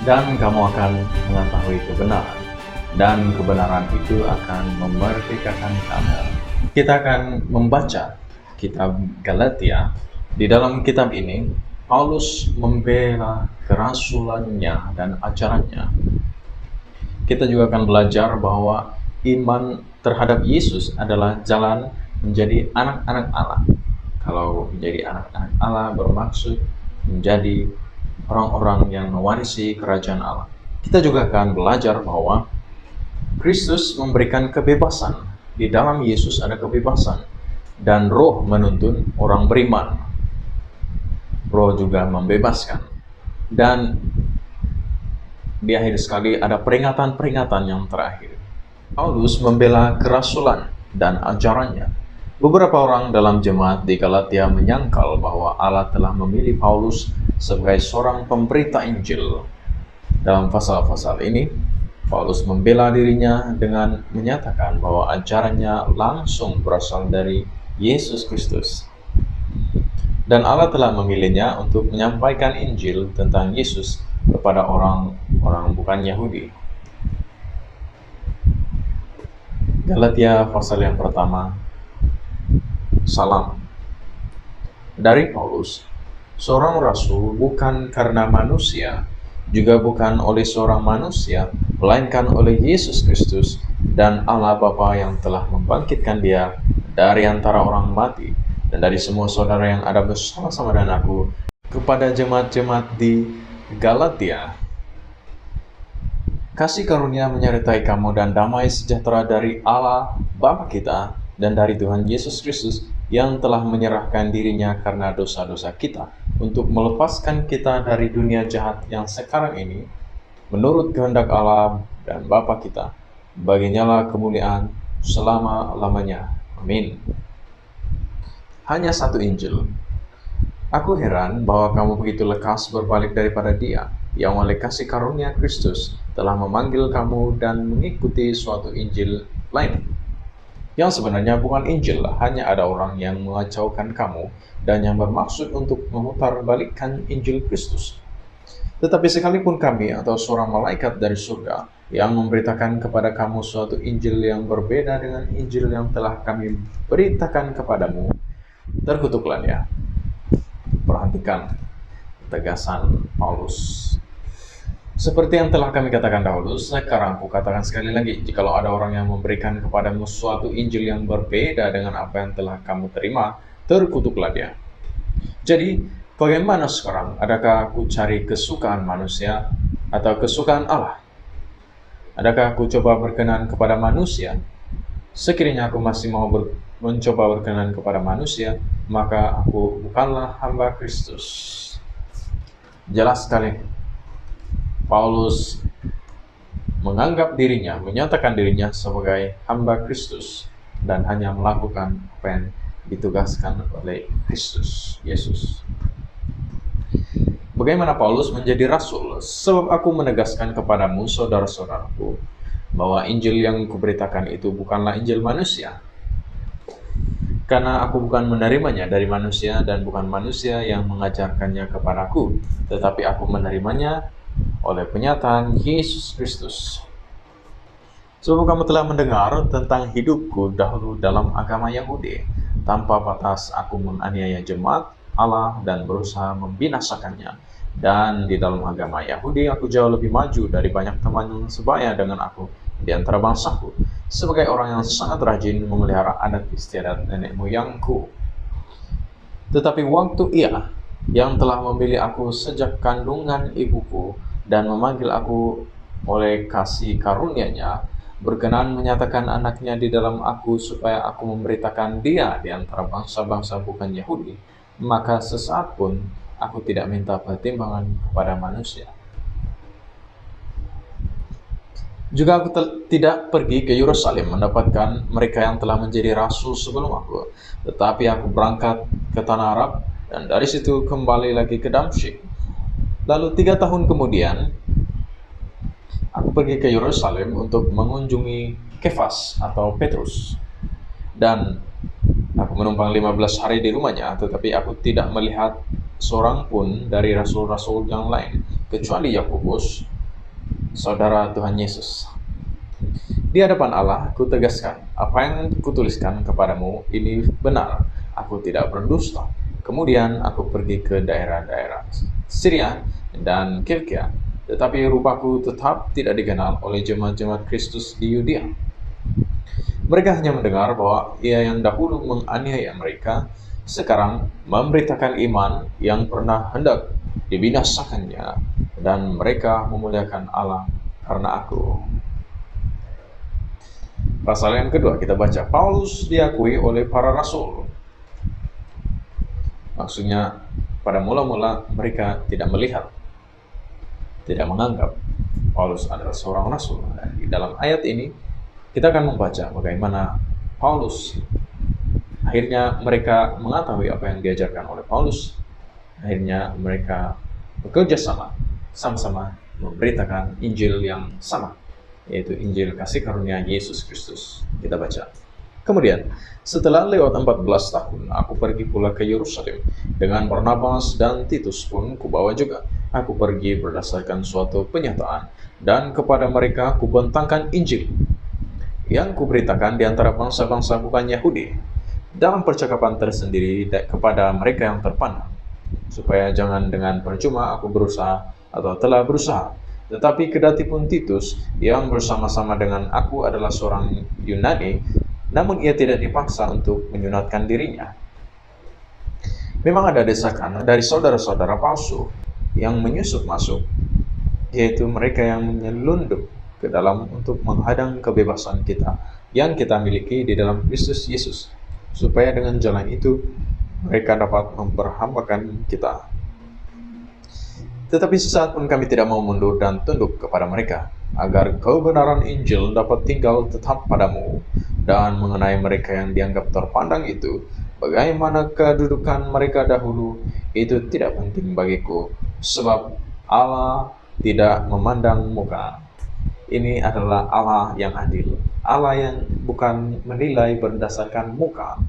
dan kamu akan mengetahui kebenaran, dan kebenaran itu akan memerdekakan kamu. Kita akan membaca kitab Galatia. Di dalam kitab ini, Paulus membela kerasulannya dan ajarannya. Kita juga akan belajar bahwa iman terhadap Yesus adalah jalan menjadi anak-anak Allah. Kalau menjadi anak-anak Allah bermaksud menjadi orang-orang yang mewarisi kerajaan Allah. Kita juga akan belajar bahwa Kristus memberikan kebebasan. Di dalam Yesus ada kebebasan. Dan Roh menuntun orang beriman. Roh juga membebaskan. Dan di akhir sekali ada peringatan-peringatan yang terakhir. Paulus membela kerasulan dan ajarannya. Beberapa orang dalam jemaat di Galatia menyangkal bahwa Allah telah memilih Paulus sebagai seorang pemberita Injil. Dalam pasal-pasal ini, Paulus membela dirinya dengan menyatakan bahwa ajarannya langsung berasal dari Yesus Kristus. Dan Allah telah memilihnya untuk menyampaikan Injil tentang Yesus kepada orang-orang bukan Yahudi. Galatia pasal yang pertama. Salam dari Paulus, seorang rasul bukan karena manusia, juga bukan oleh seorang manusia, melainkan oleh Yesus Kristus dan Allah Bapa yang telah membangkitkan Dia dari antara orang mati, dan dari semua saudara yang ada bersama-sama dengan aku, kepada jemaat-jemaat di Galatia. Kasih karunia menyertai kamu dan damai sejahtera dari Allah Bapa kita dan dari Tuhan Yesus Kristus yang telah menyerahkan dirinya karena dosa-dosa kita untuk melepaskan kita dari dunia jahat yang sekarang ini menurut kehendak Allah dan Bapa kita. Baginya lah kemuliaan selama-lamanya. Amin. Hanya satu Injil. Aku heran bahwa kamu begitu lekas berbalik daripada Dia yang oleh kasih karunia Kristus telah memanggil kamu dan mengikuti suatu Injil lain yang sebenarnya bukan Injil. Hanya ada orang yang mengacaukan kamu dan yang bermaksud untuk memutarbalikkan Injil Kristus. Tetapi sekalipun kami atau seorang malaikat dari surga yang memberitakan kepada kamu suatu Injil yang berbeda dengan Injil yang telah kami beritakan kepadamu, terkutuklah dia. Perhatikan tegasan Paulus. Seperti yang telah kami katakan dahulu, sekarang aku katakan sekali lagi, jikalau ada orang yang memberikan kepadamu suatu Injil yang berbeda dengan apa yang telah kamu terima, terkutuklah dia. Jadi, bagaimana sekarang? Adakah aku cari kesukaan manusia atau kesukaan Allah? Adakah aku coba berkenan kepada manusia? Sekiranya aku masih mau mencoba berkenan kepada manusia, maka aku bukanlah hamba Kristus. Jelas sekali, Paulus menyatakan dirinya sebagai hamba Kristus dan hanya melakukan apa yang ditugaskan oleh Kristus, Yesus. Bagaimana Paulus menjadi rasul? Sebab aku menegaskan kepadamu, saudara-saudaraku, bahwa Injil yang kuberitakan itu bukanlah Injil manusia. Karena aku bukan menerimanya dari manusia dan bukan manusia yang mengajarkannya kepadaku, tetapi aku menerimanya oleh penyataan Yesus Kristus. Sebab kamu telah mendengar tentang hidupku dahulu dalam agama Yahudi. Tanpa batas aku menganiaya jemaat Allah dan berusaha membinasakannya. Dan di dalam agama Yahudi aku jauh lebih maju dari banyak teman yang sebaya dengan aku di antara bangsaku, sebagai orang yang sangat rajin memelihara adat istiadat nenek moyangku. Tetapi waktu Ia yang telah memilih aku sejak kandungan ibuku dan memanggil aku oleh kasih karunia-Nya, berkenan menyatakan anaknya di dalam aku supaya aku memberitakan Dia di antara bangsa-bangsa bukan Yahudi, maka sesaat pun aku tidak minta pertimbangan kepada manusia. Juga aku tidak pergi ke Yerusalem mendapatkan mereka yang telah menjadi rasul sebelum aku, tetapi aku berangkat ke tanah Arab dan dari situ kembali lagi ke Damsyik. Lalu 3 tahun kemudian aku pergi ke Yerusalem untuk mengunjungi Kefas atau Petrus, dan aku menumpang 15 hari di rumahnya, tetapi aku tidak melihat seorang pun dari rasul-rasul yang lain kecuali Yakobus, saudara Tuhan Yesus. Di hadapan Allah, kutegaskan, apa yang kutuliskan kepadamu ini benar. Aku tidak berdusta. Kemudian aku pergi ke daerah-daerah Syria dan Kilkia, tetapi rupaku tetap tidak dikenal oleh jemaat-jemaat Kristus di Yudea. Mereka hanya mendengar bahwa ia yang dahulu menganiaya mereka, sekarang memberitakan iman yang pernah hendak dibinasakannya, dan mereka memuliakan Allah karena aku. Pasal yang kedua kita baca, Paulus diakui oleh para rasul. Maksudnya pada mula-mula mereka tidak melihat, tidak menganggap Paulus adalah seorang rasul. Di dalam ayat ini kita akan membaca bagaimana Paulus, akhirnya mereka mengetahui apa yang diajarkan oleh Paulus. Akhirnya mereka bekerja sama-sama memberitakan Injil yang sama, yaitu Injil kasih karunia Yesus Kristus. Kita baca. Kemudian, setelah lewat 14 tahun, aku pergi pula ke Yerusalem. Dengan Barnabas dan Titus pun kubawa juga. Aku pergi berdasarkan suatu penyataan, dan kepada mereka kubentangkan Injil yang kuberitakan di antara bangsa-bangsa bukan Yahudi, dalam percakapan tersendiri kepada mereka yang terpandang, supaya jangan dengan percuma aku berusaha atau telah berusaha. Tetapi kedatipun Titus yang bersama-sama dengan aku adalah seorang Yunani, namun ia tidak dipaksa untuk menyunatkan dirinya. Memang ada desakan dari saudara-saudara palsu yang menyusup masuk, yaitu mereka yang menyelundup ke dalam untuk menghadang kebebasan kita yang kita miliki di dalam Kristus Yesus, supaya dengan jalan itu mereka dapat memperhambakan kita. Tetapi sesaat pun kami tidak mau mundur dan tunduk kepada mereka, agar kebenaran Injil dapat tinggal tetap padamu. Dan mengenai mereka yang dianggap terpandang itu, bagaimana kedudukan mereka dahulu, itu tidak penting bagiku, sebab Allah tidak memandang muka. Ini adalah Allah yang adil, Allah yang bukan menilai berdasarkan muka.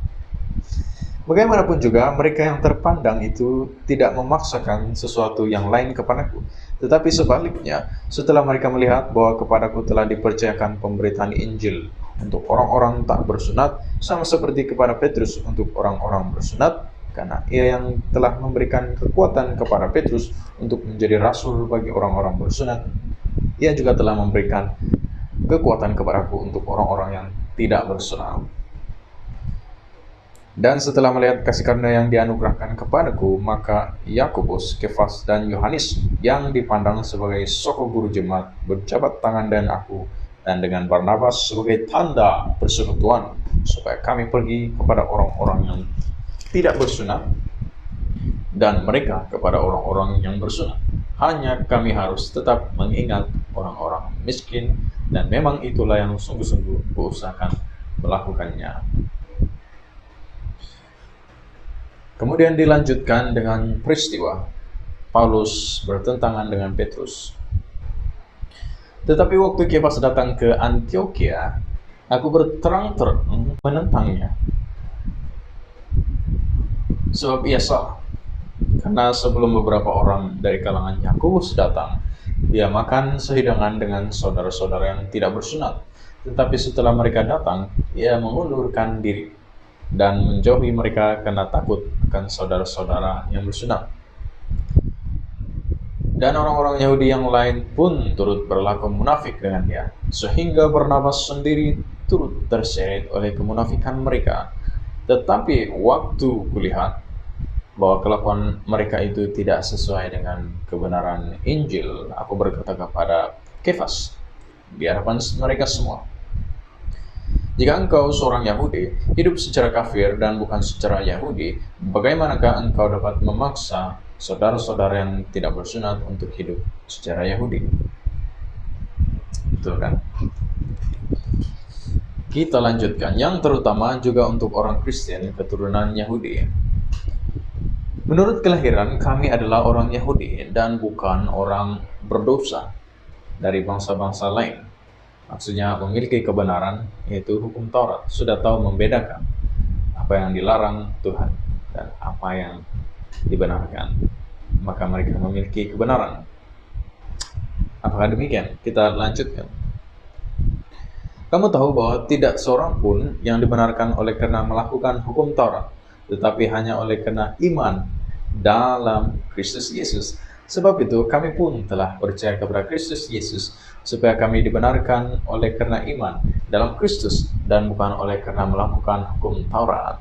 Bagaimanapun juga, mereka yang terpandang itu tidak memaksakan sesuatu yang lain kepadaku. Tetapi sebaliknya, setelah mereka melihat bahwa kepadaku telah dipercayakan pemberitaan Injil untuk orang-orang tak bersunat, sama seperti kepada Petrus untuk orang-orang bersunat, karena ia yang telah memberikan kekuatan kepada Petrus untuk menjadi rasul bagi orang-orang bersunat, ia juga telah memberikan kekuatan kepadaku untuk orang-orang yang tidak bersunat. Dan setelah melihat kasih karunia yang dianugerahkan kepadaku, maka Yakobus, Kefas, dan Yohanes yang dipandang sebagai soko guru jemaat berjabat tangan dengan aku dan dengan Barnabas sebagai tanda persekutuan, supaya kami pergi kepada orang-orang yang tidak bersunat dan mereka kepada orang-orang yang bersunat. Hanya kami harus tetap mengingat orang-orang miskin, dan memang itulah yang sungguh-sungguh kuusahakan melakukannya. Kemudian dilanjutkan dengan peristiwa Paulus bertentangan dengan Petrus. Tetapi waktu Kefas datang ke Antioquia, aku berterang-terang menentangnya, sebab ia salah. Karena sebelum beberapa orang dari kalangan Yakobus datang, dia makan sehidangan dengan saudara-saudara yang tidak bersunat. Tetapi setelah mereka datang, ia mengundurkan diri dan menjauhi mereka karena takut akan saudara-saudara yang bersunat. Dan orang-orang Yahudi yang lain pun turut berlaku munafik dengan dia, sehingga Barnabas sendiri turut terseret oleh kemunafikan mereka. Tetapi waktu kulihat bahwa kelakuan mereka itu tidak sesuai dengan kebenaran Injil, aku berkata kepada Kefas di hadapan mereka semua, jika engkau seorang Yahudi, hidup secara kafir dan bukan secara Yahudi, bagaimanakah engkau dapat memaksa saudara-saudara yang tidak bersunat untuk hidup secara Yahudi? Betul kan? Kita lanjutkan, yang terutama juga untuk orang Kristen keturunan Yahudi. Menurut kelahiran, kami adalah orang Yahudi dan bukan orang berdosa dari bangsa-bangsa lain. Maksudnya memiliki kebenaran, yaitu hukum Taurat, sudah tahu membedakan apa yang dilarang Tuhan dan apa yang dibenarkan. Maka mereka memiliki kebenaran. Apakah demikian? Kita lanjutkan. Kamu tahu bahwa tidak seorang pun yang dibenarkan oleh karena melakukan hukum Taurat, tetapi hanya oleh karena iman dalam Kristus Yesus. Sebab itu kami pun telah percaya kepada Kristus Yesus, supaya kami dibenarkan oleh karena iman dalam Kristus dan bukan oleh karena melakukan hukum Taurat.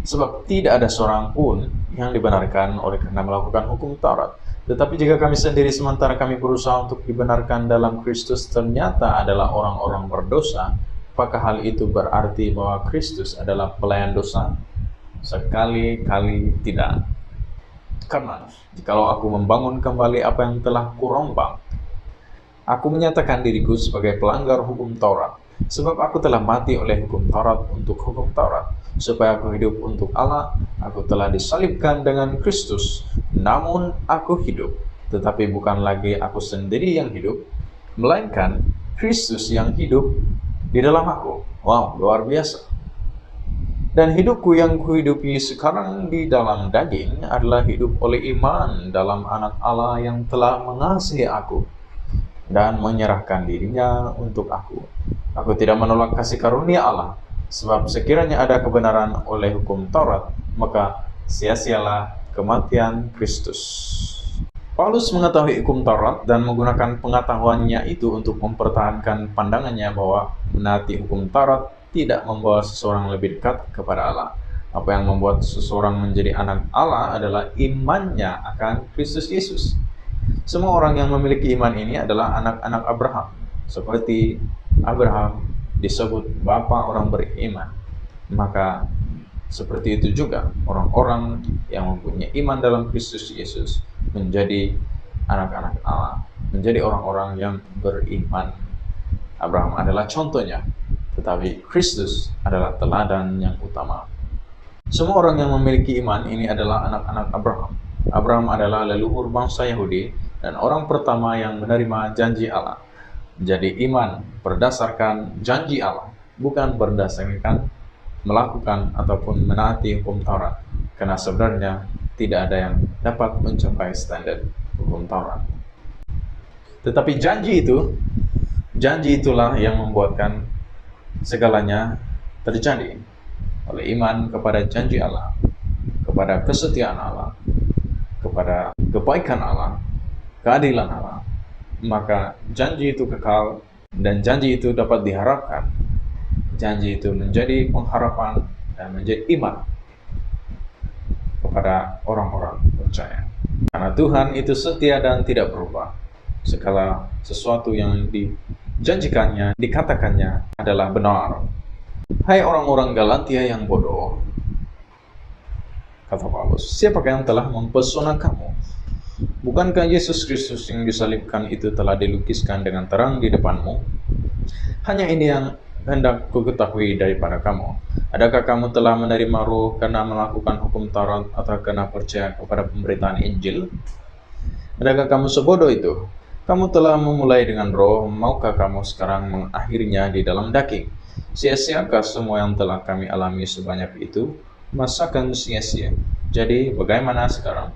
Sebab tidak ada seorang pun yang dibenarkan oleh karena melakukan hukum Taurat. Tetapi jika kami sendiri sementara kami berusaha untuk dibenarkan dalam Kristus ternyata adalah orang-orang berdosa, apakah hal itu berarti bahwa Kristus adalah pelayan dosa? Sekali-kali tidak. Karena jikalau aku membangun kembali apa yang telah kurombak, aku menyatakan diriku sebagai pelanggar hukum Taurat. Sebab aku telah mati oleh hukum Taurat untuk hukum Taurat, supaya aku hidup untuk Allah. Aku telah disalibkan dengan Kristus, namun aku hidup, tetapi bukan lagi aku sendiri yang hidup, melainkan Kristus yang hidup di dalam aku. Wow, luar biasa. Dan hidupku yang kuhidupi sekarang di dalam daging adalah hidup oleh iman dalam Anak Allah yang telah mengasihi aku dan menyerahkan dirinya untuk aku. Aku tidak menolak kasih karunia Allah, sebab sekiranya ada kebenaran oleh hukum Taurat, maka sia-sialah kematian Kristus. Paulus mengetahui hukum Taurat dan menggunakan pengetahuannya itu untuk mempertahankan pandangannya bahwa menaati hukum Taurat tidak membawa seseorang lebih dekat kepada Allah. Apa yang membuat seseorang menjadi anak Allah adalah imannya akan Kristus Yesus. Semua orang yang memiliki iman ini adalah anak-anak Abraham. Seperti Abraham disebut bapa orang beriman, maka seperti itu juga orang-orang yang mempunyai iman dalam Kristus Yesus menjadi anak-anak Allah, menjadi orang-orang yang beriman. Abraham adalah contohnya, tetapi Kristus adalah teladan yang utama. Semua orang yang memiliki iman ini adalah anak-anak Abraham. Abraham adalah leluhur bangsa Yahudi dan orang pertama yang menerima janji Allah. Jadi iman berdasarkan janji Allah, bukan berdasarkan melakukan ataupun menaati hukum Taurat. Karena sebenarnya tidak ada yang dapat mencapai standar hukum Taurat. Tetapi janji itulah yang membuatkan segalanya terjadi. Oleh iman kepada janji Allah, kepada kesetiaan Allah, kepada kebaikan Allah, keadilan Allah, maka janji itu kekal dan janji itu dapat diharapkan. Janji itu menjadi pengharapan dan menjadi iman kepada orang-orang percaya. Karena Tuhan itu setia dan tidak berubah. Segala sesuatu yang dijanjikannya, dikatakannya adalah benar. Hai orang-orang Galatia yang bodoh, kata Paulus, siapakah yang telah mempesona kamu? Bukankah Yesus Kristus yang disalibkan itu telah dilukiskan dengan terang di depanmu? Hanya ini yang hendak ku ketahui daripada kamu. Adakah kamu telah menerima Roh karena melakukan hukum Taurat atau karena percaya kepada pemberitaan Injil? Adakah kamu sebodoh itu? Kamu telah memulai dengan Roh, maukah kamu sekarang mengakhirinya di dalam daging? Sia-siakah semua yang telah kami alami sebanyak itu? Masakan sia-sia? Jadi bagaimana sekarang?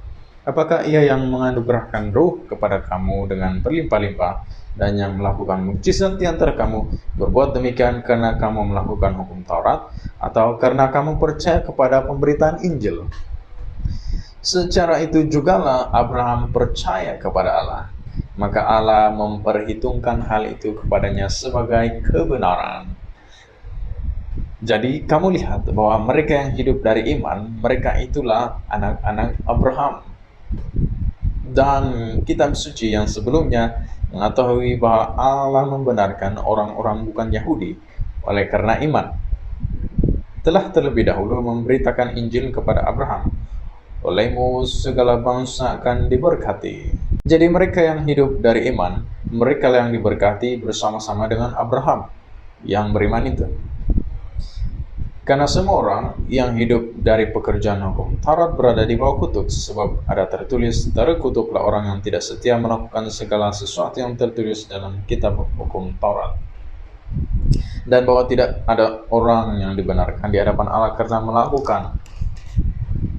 Apakah Ia yang menganugerahkan Roh kepada kamu dengan berlimpah-limpah dan yang melakukan mukjizat di antara kamu berbuat demikian karena kamu melakukan hukum Taurat atau karena kamu percaya kepada pemberitaan Injil? Secara itu jugalah Abraham percaya kepada Allah, maka Allah memperhitungkan hal itu kepadanya sebagai kebenaran. Jadi kamu lihat bahwa mereka yang hidup dari iman, mereka itulah anak-anak Abraham. Dan kitab suci yang sebelumnya mengetahui bahwa Allah membenarkan orang-orang bukan Yahudi oleh karena iman. Telah terlebih dahulu memberitakan Injil kepada Abraham. Olehmu segala bangsa akan diberkati. Jadi mereka yang hidup dari iman, mereka yang diberkati bersama-sama dengan Abraham yang beriman itu. Karena semua orang yang hidup dari pekerjaan hukum Taurat berada di bawah kutuk, sebab ada tertulis, terkutuklah orang yang tidak setia melakukan segala sesuatu yang tertulis dalam kitab hukum Taurat. Dan bahwa tidak ada orang yang dibenarkan di hadapan Allah karena melakukan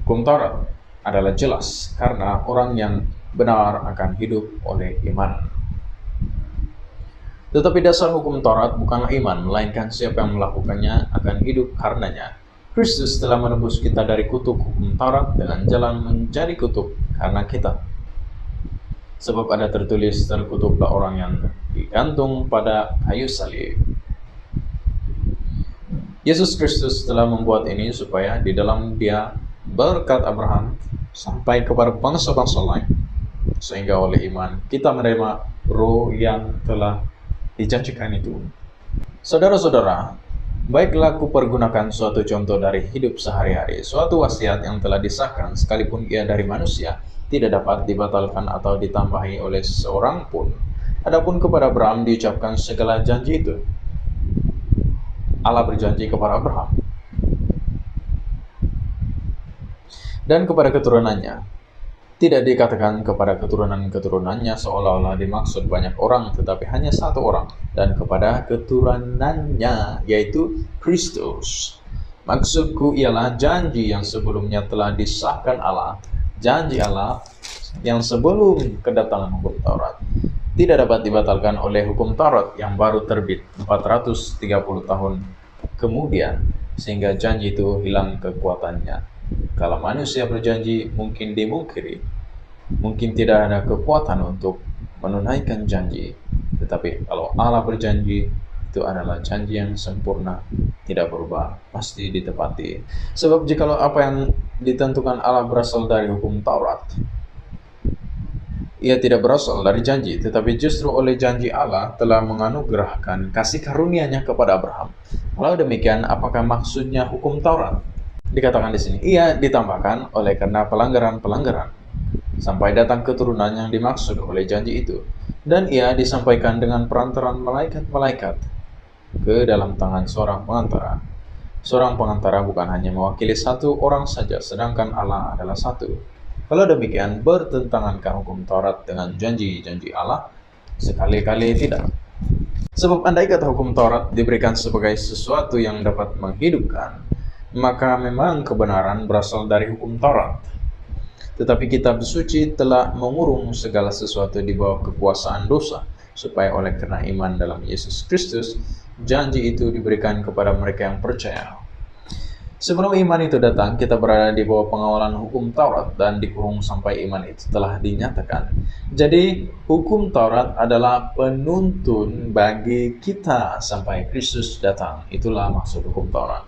hukum Taurat adalah jelas, karena orang yang benar akan hidup oleh iman. Tetapi dasar hukum Taurat bukanlah iman, melainkan siapa yang melakukannya akan hidup karenanya. Kristus telah menebus kita dari kutuk hukum Taurat dengan jalan menjadi kutuk karena kita. Sebab ada tertulis, terkutuklah orang yang digantung pada kayu salib. Yesus Kristus telah membuat ini supaya di dalam Dia berkat Abraham sampai kepada bangsa-bangsa lain, sehingga oleh iman kita menerima roh yang telah dijanjikan itu. Saudara-saudara, baiklah kupergunakan suatu contoh dari hidup sehari-hari, suatu wasiat yang telah disahkan sekalipun ia dari manusia, tidak dapat dibatalkan atau ditambahi oleh seorang pun. Adapun kepada Abraham diucapkan segala janji itu. Allah berjanji kepada Abraham dan kepada keturunannya. Tidak dikatakan kepada keturunan-keturunannya seolah-olah dimaksud banyak orang, tetapi hanya satu orang, dan kepada keturunannya, yaitu Kristus. Maksudku ialah janji yang sebelumnya telah disahkan Allah, janji Allah yang sebelum kedatangan hukum Taurat. Tidak dapat dibatalkan oleh hukum Taurat yang baru terbit 430 tahun kemudian, sehingga janji itu hilang kekuatannya. Kalau manusia berjanji, mungkin dimungkiri, mungkin tidak ada kekuatan untuk menunaikan janji. Tetapi kalau Allah berjanji, itu adalah janji yang sempurna, tidak berubah, pasti ditepati. Sebab jikalau apa yang ditentukan Allah berasal dari hukum Taurat, ia tidak berasal dari janji, tetapi justru oleh janji Allah telah menganugerahkan kasih karunia-Nya kepada Abraham. Kalau demikian, apakah maksudnya hukum Taurat? Dikatakan di sini, ia ditambahkan oleh karena pelanggaran-pelanggaran, sampai datang keturunan yang dimaksud oleh janji itu. Dan ia disampaikan dengan perantaran malaikat-malaikat ke dalam tangan seorang pengantara. Seorang pengantara bukan hanya mewakili satu orang saja, sedangkan Allah adalah satu. Kalau demikian, bertentangankah hukum Taurat dengan janji-janji Allah? Sekali-kali tidak. Sebab andai kata hukum Taurat diberikan sebagai sesuatu yang dapat menghidupkan, maka memang kebenaran berasal dari hukum Taurat. Tetapi kitab suci telah mengurung segala sesuatu di bawah kekuasaan dosa, supaya oleh karena iman dalam Yesus Kristus, janji itu diberikan kepada mereka yang percaya. Sebelum iman itu datang, kita berada di bawah pengawalan hukum Taurat dan dikurung sampai iman itu telah dinyatakan. Jadi, hukum Taurat adalah penuntun bagi kita sampai Kristus datang. Itulah maksud hukum Taurat.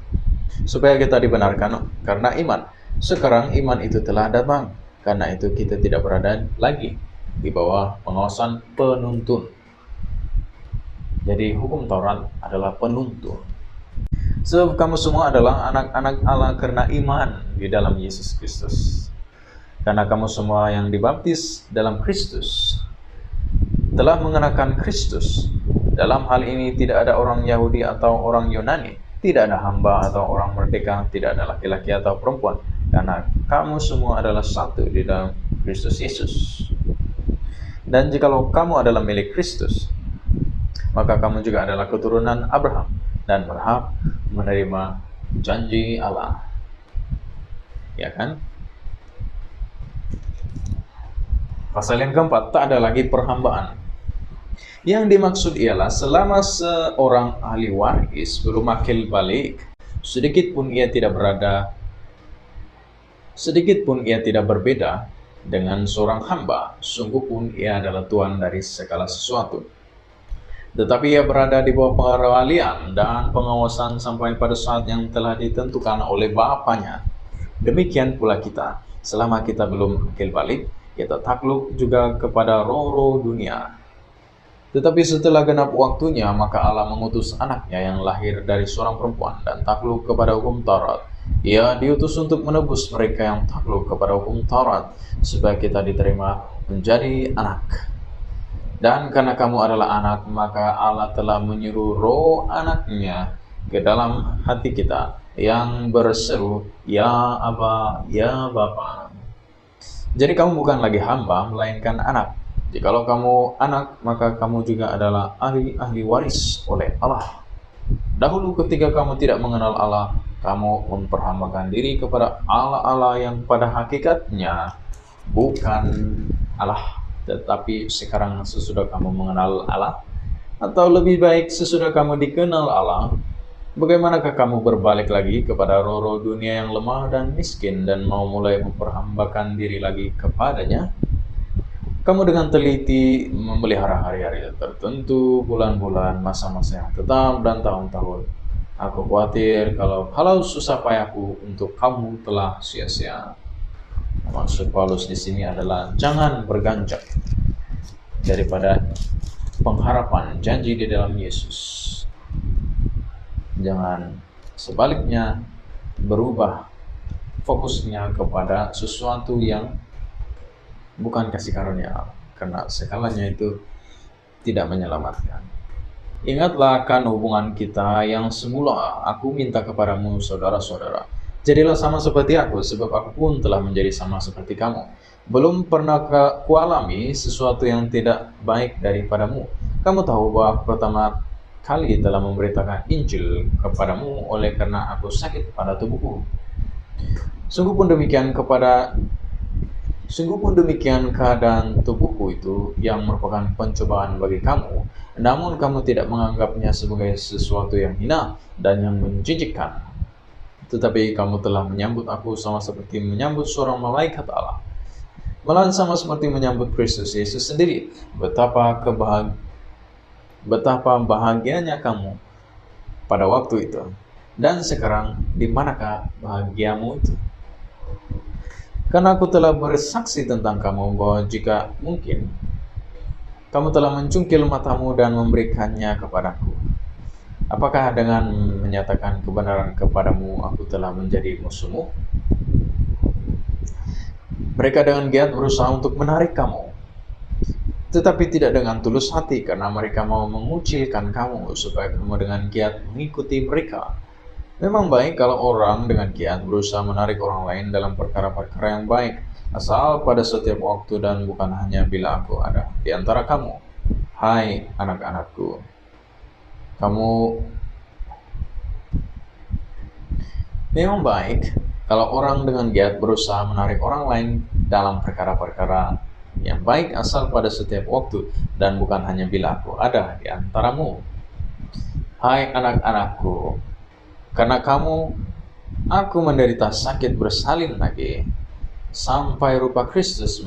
Supaya kita dibenarkan karena iman. Sekarang iman itu telah datang. Karena itu kita tidak berada lagi di bawah pengawasan penuntun. Jadi, hukum Taurat adalah penuntun. Sebab kamu semua adalah anak-anak Allah karena iman di dalam Yesus Kristus. Karena kamu semua yang dibaptis dalam Kristus telah mengenakan Kristus. Dalam hal ini tidak ada orang Yahudi atau orang Yunani, tidak ada hamba atau orang merdeka, tidak ada laki-laki atau perempuan, karena kamu semua adalah satu di dalam Kristus Yesus. Dan jikalau kamu adalah milik Kristus, maka kamu juga adalah keturunan Abraham dan berhak menerima janji Allah. Ya kan? Pasal yang keempat, tak ada lagi perhambaan. Yang dimaksud ialah selama seorang ahli waris belum akil balik, sedikit pun ia tidak berbeda dengan seorang hamba, sungguh pun ia adalah tuan dari segala sesuatu. Tetapi ia berada di bawah pengendalian dan pengawasan sampai pada saat yang telah ditentukan oleh Bapanya. Demikian pula kita, selama kita belum akil balik, kita takluk juga kepada roh-roh dunia. Tetapi setelah genap waktunya, maka Allah mengutus anaknya yang lahir dari seorang perempuan dan takluk kepada hukum Taurat. Ia diutus untuk menebus mereka yang takluk kepada hukum Taurat, supaya kita diterima menjadi anak. Dan karena kamu adalah anak, maka Allah telah menyuruh roh anaknya ke dalam hati kita, yang berseru, Ya Aba, Ya Bapa. Jadi kamu bukan lagi hamba, melainkan anak. Jikalau kamu anak, maka kamu juga adalah ahli waris oleh Allah. Dahulu ketika kamu tidak mengenal Allah, kamu memperhambakan diri kepada Allah-Allah yang pada hakikatnya bukan Allah, tetapi sekarang sesudah kamu mengenal Allah, atau lebih baik sesudah kamu dikenal Allah, bagaimanakah kamu berbalik lagi kepada roh-roh dunia yang lemah dan miskin dan mau mulai memperhambakan diri lagi kepadanya? Kamu dengan teliti memelihara hari-hari tertentu, bulan-bulan, masa-masa yang tetap, dan tahun-tahun. Aku khawatir kalau susah payahku untuk kamu telah sia-sia. Maksud Paulus di sini adalah jangan berganjak daripada pengharapan janji di dalam Yesus. Jangan sebaliknya berubah fokusnya kepada sesuatu yang bukan kasih karunia Allah, karena segalanya itu tidak menyelamatkan. Ingatlah akan hubungan kita yang semula aku minta kepadamu, saudara-saudara. Jadilah sama seperti aku, sebab aku pun telah menjadi sama seperti kamu. Belum pernah kualami sesuatu yang tidak baik daripadamu. Kamu tahu bahwa pertama kali telah memberitakan Injil kepadamu oleh karena aku sakit pada tubuhku. Sungguh pun demikian keadaan tubuhku itu yang merupakan pencobaan bagi kamu, namun kamu tidak menganggapnya sebagai sesuatu yang hina dan yang menjijikkan. Tetapi kamu telah menyambut aku sama seperti menyambut seorang malaikat Allah, malahan sama seperti menyambut Kristus Yesus sendiri. Betapa bahagianya kamu pada waktu itu. Dan sekarang, di manakah bahagiamu itu? Karena aku telah bersaksi tentang kamu bahwa jika mungkin, kamu telah mencungkil matamu dan memberikannya kepadaku. Apakah dengan menyatakan kebenaran kepadamu aku telah menjadi musuhmu? Mereka dengan giat berusaha untuk menarik kamu, tetapi tidak dengan tulus hati, karena mereka mau mengucilkan kamu supaya kamu dengan giat mengikuti mereka. Memang baik kalau orang dengan giat berusaha menarik orang lain dalam perkara-perkara yang baik, asal pada setiap waktu dan bukan hanya bila aku ada di antara kamu. Hai anak-anakku, memang baik kalau orang dengan giat berusaha menarik orang lain dalam perkara-perkara yang baik, asal pada setiap waktu dan bukan hanya bila aku ada di antaramu. Hai anak-anakku, karena kamu, aku menderita sakit bersalin lagi, sampai rupa Kristus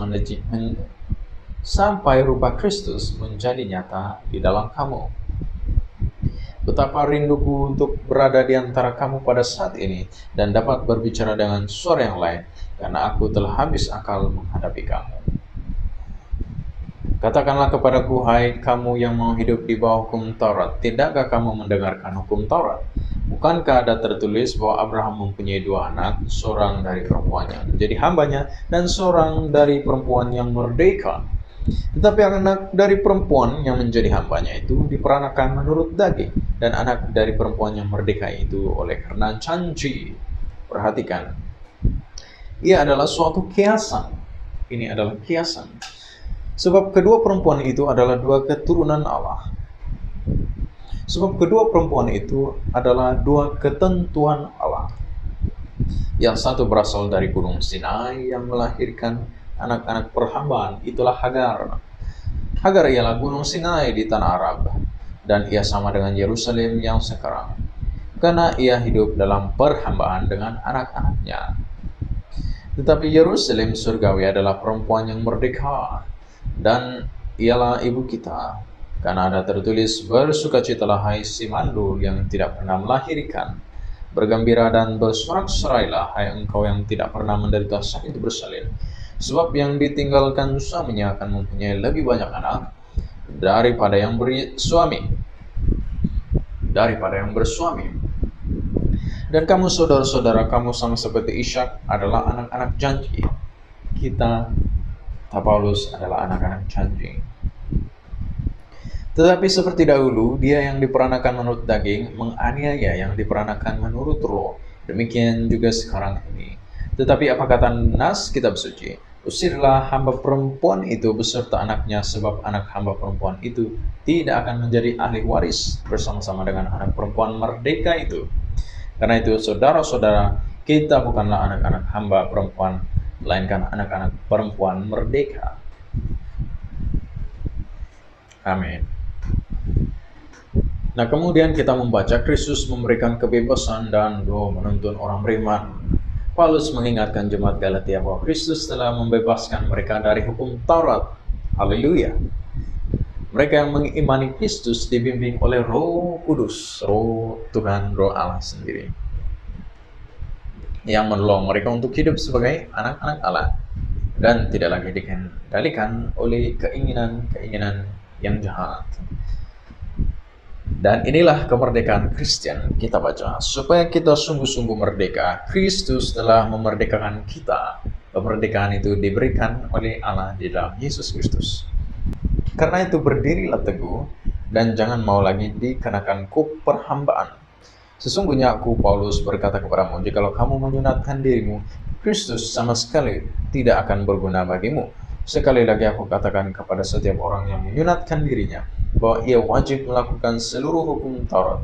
menjadi nyata di dalam kamu. Betapa rinduku untuk berada di antara kamu pada saat ini dan dapat berbicara dengan suara yang lain, karena aku telah habis akal menghadapi kamu. Katakanlah kepadaku, hai kamu yang mau hidup di bawah hukum Taurat, tidakkah kamu mendengarkan hukum Taurat? Bukankah ada tertulis bahwa Abraham mempunyai dua anak, seorang dari perempuan yang menjadi hambanya dan seorang dari perempuan yang merdeka? Tetapi anak dari perempuan yang menjadi hambanya itu diperanakan menurut daging, dan anak dari perempuan yang merdeka itu oleh karena janji. Perhatikan, ia adalah suatu kiasan. Ini adalah kiasan. Sebab kedua perempuan itu adalah dua keturunan Allah. Sebab kedua perempuan itu adalah dua ketentuan Allah. Yang satu berasal dari Gunung Sinai yang melahirkan anak-anak perhambaan, itulah Hagar. Hagar ialah Gunung Sinai di tanah Arab, dan ia sama dengan Yerusalem yang sekarang, karena ia hidup dalam perhambaan dengan anak-anaknya. Tetapi Yerusalem surgawi adalah perempuan yang merdeka, dan ialah ibu kita. Karena ada tertulis, bersukacitalah hai si mandul yang tidak pernah melahirkan, bergembira dan bersorak-sorailah hai engkau yang tidak pernah menderita sakit bersalin, sebab yang ditinggalkan suaminya akan mempunyai lebih banyak anak daripada yang bersuami. Dan kamu saudara-saudara, kamu sama seperti Ishak adalah anak-anak janji. Kita, Paulus, adalah anak-anak janji. Tetapi seperti dahulu, dia yang diperanakan menurut daging menganiaya yang diperanakan menurut roh. Demikian juga sekarang ini. Tetapi apa kata nas kitab suci? Usirlah hamba perempuan itu beserta anaknya, sebab anak hamba perempuan itu tidak akan menjadi ahli waris bersama-sama dengan anak perempuan merdeka itu. Karena itu, saudara-saudara, kita bukanlah anak-anak hamba perempuan, melainkan anak-anak perempuan merdeka. Amin. Nah, kemudian kita membaca Kristus memberikan kebebasan dan menuntun orang beriman. Paulus mengingatkan jemaat Galatia bahwa Kristus telah membebaskan mereka dari hukum Taurat. Haleluya. Mereka yang mengimani Kristus dibimbing oleh Roh Kudus, Roh Tuhan, Roh Allah sendiri, yang menolong mereka untuk hidup sebagai anak-anak Allah dan tidak lagi dikendalikan oleh keinginan-keinginan yang jahat. Dan inilah kemerdekaan Kristen. Kita baca, supaya kita sungguh-sungguh merdeka, Kristus telah memerdekakan kita. Kemerdekaan itu diberikan oleh Allah di dalam Yesus Kristus. Karena itu berdirilah teguh, dan jangan mau lagi dikenakan kuk perhambaan. Sesungguhnya aku, Paulus, berkata kepadamu, jikalau kamu menyunatkan dirimu, Kristus sama sekali tidak akan berguna bagimu. Sekali lagi aku katakan kepada setiap orang yang menyunatkan dirinya, bahwa ia wajib melakukan seluruh hukum Taurat.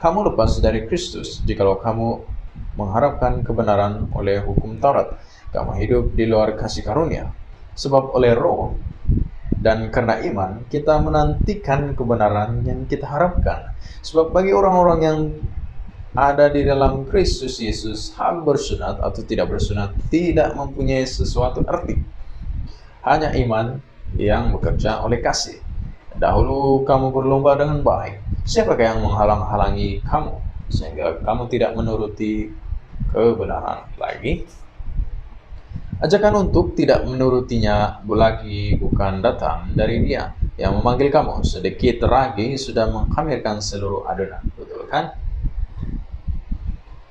Kamu lepas dari Kristus jikalau kamu mengharapkan kebenaran oleh hukum Taurat. Kamu hidup di luar kasih karunia. Sebab oleh Roh dan karena iman kita menantikan kebenaran yang kita harapkan. Sebab bagi orang-orang yang ada di dalam Kristus Yesus, hal bersunat atau tidak bersunat tidak mempunyai sesuatu arti. Hanya iman yang bekerja oleh kasih. Dahulu kamu berlomba dengan baik. Siapakah yang menghalang-halangi kamu sehingga kamu tidak menuruti kebenaran lagi? Ajakan untuk tidak menurutinya lagi bukan datang dari Dia yang memanggil kamu. Sedikit lagi sudah menghamirkan seluruh adonan. Betul kan?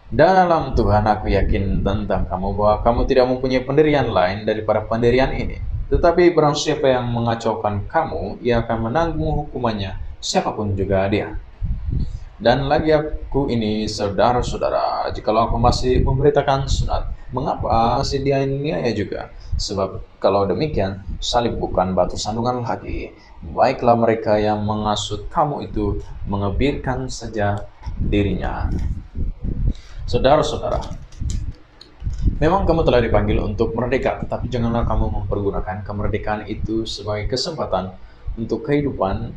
Dalam Tuhan aku yakin tentang kamu bahwa kamu tidak mempunyai pendirian lain daripada pendirian ini. Tetapi barang siapa yang mengacaukan kamu, ia akan menanggung hukumannya, siapapun juga dia. Dan lagi aku ini, saudara-saudara, jikalau aku masih memberitakan sunat, mengapa masih dianiaya juga? Sebab kalau demikian, salib bukan batu sandungan lagi. Baiklah mereka yang mengasut kamu itu mengebirkan saja dirinya. Saudara-saudara, memang kamu telah dipanggil untuk merdeka, tetapi janganlah kamu mempergunakan kemerdekaan itu sebagai kesempatan untuk kehidupan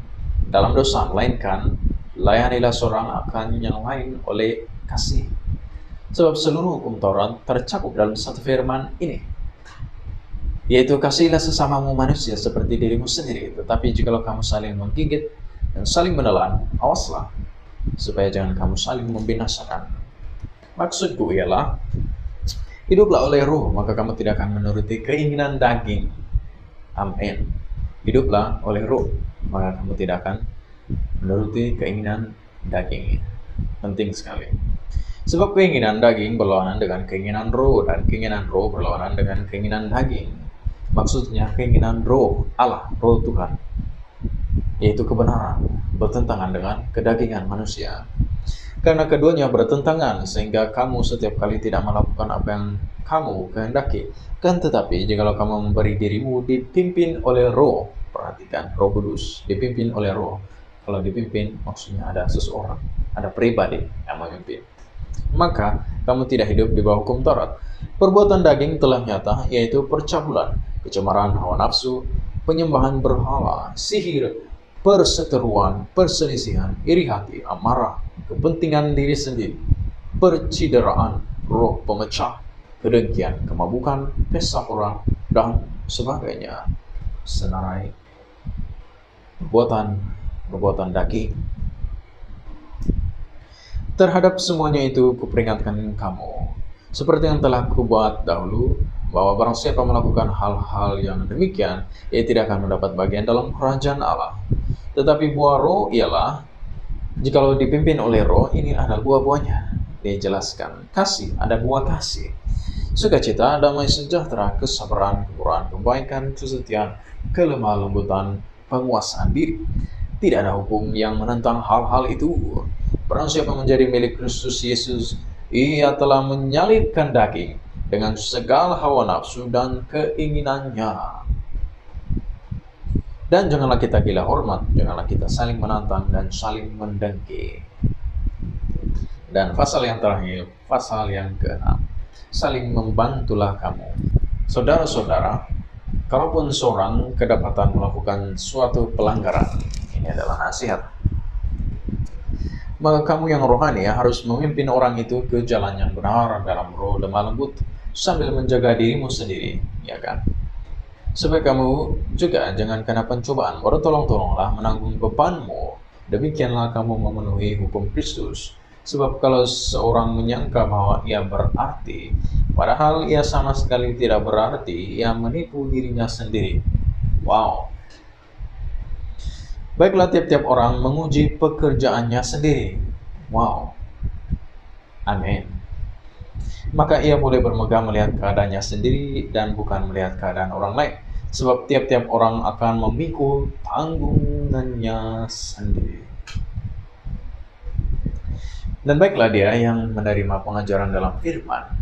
dalam dosa, melainkan layanilah seorang akan yang lain oleh kasih. Sebab seluruh hukum Taurat tercakup dalam satu firman ini, yaitu kasihilah sesamamu manusia seperti dirimu sendiri. Tetapi jikalau kamu saling menggigit dan saling menelan, awaslah, supaya jangan kamu saling membinasakan. Maksudku ialah, hiduplah oleh Roh, maka kamu tidak akan menuruti keinginan daging. Amin. Hiduplah oleh Roh, maka kamu tidak akan menuruti keinginan daging. Penting sekali. Sebab keinginan daging berlawanan dengan keinginan Roh, dan keinginan Roh berlawanan dengan keinginan daging. Maksudnya keinginan Roh Allah, Roh Tuhan, yaitu kebenaran, bertentangan dengan kedagingan manusia. Karena keduanya bertentangan, sehingga kamu setiap kali tidak melakukan apa yang kamu kehendaki. Kan tetapi, jikalau kamu memberi dirimu dipimpin oleh Roh, perhatikan, Roh Kudus, dipimpin oleh Roh. Kalau dipimpin, maksudnya ada seseorang, ada pribadi yang memimpin. Maka, kamu tidak hidup di bawah hukum Taurat. Perbuatan daging telah nyata, yaitu percabulan, kecemaran hawa nafsu, penyembahan berhala, sihir, perseteruan, perselisihan, iri hati, amarah, kepentingan diri sendiri, percideraan, roh pemecah, kedengkian, kemabukan, pesta pora, dan sebagainya. Senarai perbuatan daging. Terhadap semuanya itu kuperingatkan kamu, seperti yang telah kubuat dahulu, bahwa barang siapa melakukan hal-hal yang demikian, ia tidak akan mendapat bagian dalam kerajaan Allah. Tetapi buah Roh ialah, jikalau dipimpin oleh Roh, ini adalah buah-buahnya. Dijelaskan, kasih, ada buah kasih, sukacita, damai sejahtera, kesabaran, kemurahan, kebaikan, kesetiaan, kelemah lembutan, penguasaan diri. Tidak ada hukum yang menentang hal-hal itu. Barang siapa menjadi milik Kristus Yesus, ia telah menyalibkan daging dengan segala hawa nafsu dan keinginannya. Dan janganlah kita gila hormat, janganlah kita saling menantang dan saling mendengki. Dan pasal yang terakhir, pasal yang ke-6, saling membantulah kamu. Saudara-saudara, Kalaupun seorang kedapatan melakukan suatu pelanggaran, ini adalah nasihat, maka kamu yang rohani harus memimpin orang itu ke jalan yang benar dalam roh lemah lembut, sambil menjaga dirimu sendiri, ya kan? Supaya kamu juga jangan kena pencobaan, tolonglah menanggung bebanmu. Demikianlah kamu memenuhi hukum Kristus. Sebab kalau seorang menyangka bahwa ia berarti, padahal ia sama sekali tidak berarti, ia menipu dirinya sendiri. Wow. Baiklah, tiap-tiap orang menguji pekerjaannya sendiri. Wow. Amin. Maka ia boleh bermegah melihat keadaannya sendiri dan bukan melihat keadaan orang lain. Sebab tiap-tiap orang akan memikul tanggungannya sendiri. Dan baiklah dia yang menerima pengajaran dalam firman,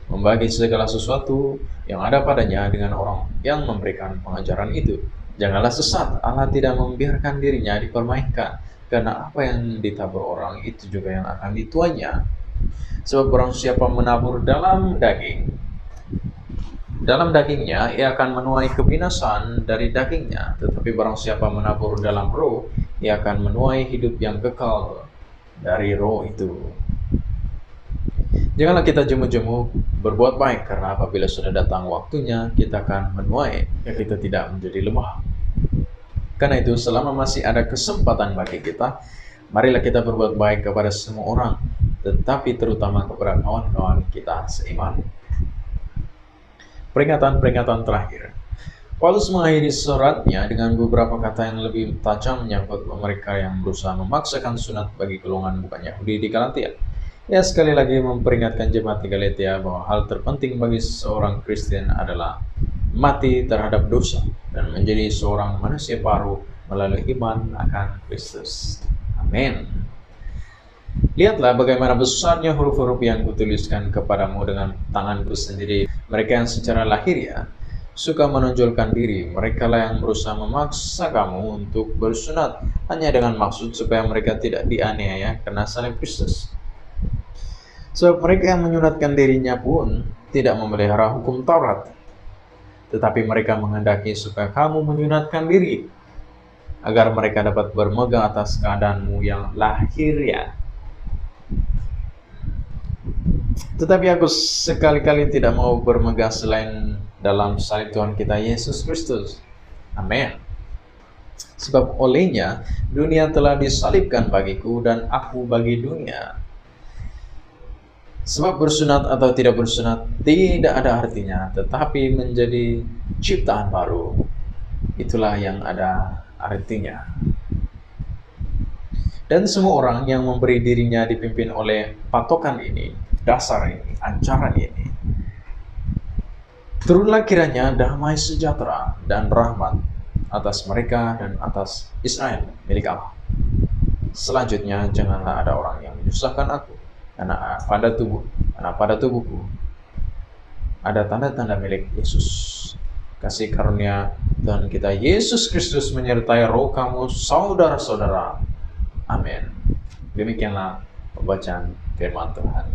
membagi segala sesuatu yang ada padanya dengan orang yang memberikan pengajaran itu. Janganlah sesat, Allah tidak membiarkan dirinya dipermainkan, karena apa yang ditabur orang itu juga yang akan dituainya. Sebab barang siapa menabur dalam dagingnya ia akan menuai kebinasaan dari dagingnya. Tetapi barang siapa menabur dalam roh, ia akan menuai hidup yang kekal dari roh itu. Janganlah kita jemu-jemu berbuat baik, karena apabila sudah datang waktunya kita akan menuai, ya kita tidak menjadi lemah. Karena itu selama masih ada kesempatan bagi kita, marilah kita berbuat baik kepada semua orang, tetapi terutama kepada kawan-kawan kita seiman. Peringatan terakhir. Paulus mengakhiri suratnya dengan beberapa kata yang lebih tajam menyangkut mereka yang berusaha memaksakan sunat bagi golongan bukan Yahudi di Galatia. Ia sekali lagi memperingatkan jemaat di Galatia bahwa hal terpenting bagi seorang Kristen adalah mati terhadap dosa dan menjadi seorang manusia baru melalui iman akan Kristus. Amin. Lihatlah bagaimana besarnya huruf-huruf yang kutuliskan kepadamu dengan tanganku sendiri. Mereka yang secara lahiriah suka menonjolkan diri, mereka lah yang berusaha memaksa kamu untuk bersunat hanya dengan maksud supaya mereka tidak dianiaya karena salib Kristus. Sebab mereka yang menyunatkan dirinya pun tidak memelihara hukum Taurat, tetapi mereka menghendaki supaya kamu menyunatkan diri, agar mereka dapat bermegah atas keadaanmu yang lahiriah. Tetapi aku sekali-kali tidak mau bermegah selain dalam salib Tuhan kita Yesus Kristus. Amin. Sebab olehnya dunia telah disalibkan bagiku dan aku bagi dunia. Sebab bersunat atau tidak bersunat tidak ada artinya, tetapi menjadi ciptaan baru, itulah yang ada artinya. Dan semua orang yang memberi dirinya dipimpin oleh patokan ini, dasar ini, ajaran ini, turunlah kiranya damai sejahtera dan rahmat atas mereka dan atas Israel milik Allah. Selanjutnya janganlah ada orang yang menyusahkan aku, karena pada tubuhku ada tanda-tanda milik Yesus. Kasih karunia Tuhan kita Yesus Kristus menyertai roh kamu saudara-saudara. Amin. Demikianlah pembacaan firman Tuhan.